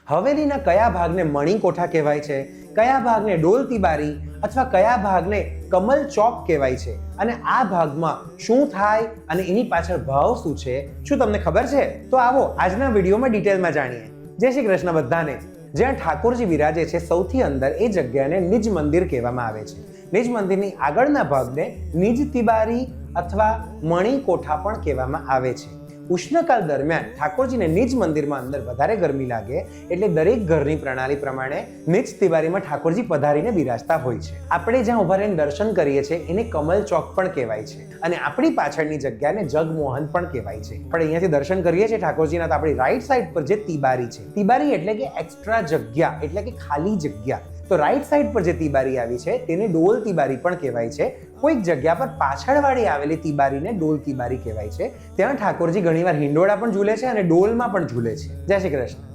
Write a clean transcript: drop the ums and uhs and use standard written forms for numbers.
હવેલીના કયા ભાગને મણિકોઠા કહેવાય છે, કયા ભાગને ડોલ તિબારી અથવા કયા ભાગને કમલ ચોક કહેવાય છે અને આ ભાગમાં શું થાય અને એની પાછળ ભાવ શું છે, શું તમને ખબર છે? તો આવો આજના વિડીયોમાં ડિટેલમાં જાણીએ. જય શ્રી કૃષ્ણ બધાને. જ્યાં ઠાકોરજી બિરાજે છે સૌથી અંદર એ જગ્યાને નિજ મંદિર કહેવામાં આવે છે. નિજ મંદિરની આગળના ભાગને નિજ તિબારી અથવા મણિકોઠા પણ કહેવામાં આવે છે. ઉષ્ણકાળ દરમિયાન ઠાકોરજીને નિજ મંદિરમાં અંદર વધારે ગરમી લાગે એટલે દરેક ઘરની પ્રણાલી પ્રમાણે નિજ તિવારીમાં ઠાકોરજી પધારીને બિરાજતા હોય છે. આપણે જ્યાં ઉભા રહીને દર્શન કરીએ છીએ એને કમલ ચોક પણ કહેવાય છે અને આપણી પાછળની જગ્યાને જગમોહન પણ કહેવાય છે. પણ અહીંયાથી દર્શન કરીએ છીએ ઠાકોરજીના તો આપણી રાઈટ સાઈડ પર જે તિબારી છે, તિબારી એટલે કે એક્સ્ટ્રા જગ્યા એટલે કે ખાલી જગ્યા. તો રાઈટ સાઈડ પર જે તિબારી આવી છે તેને ડોલ તિબારી પણ કહેવાય છે. કોઈક જગ્યા પર પાછળવાળી આવેલી તિબારીને ડોલ તિબારી કહેવાય છે. ત્યાં ઠાકોરજી ઘણીવાર હિંડોળા પણ ઝૂલે છે અને ડોલમાં પણ ઝૂલે છે. જય શ્રી કૃષ્ણ.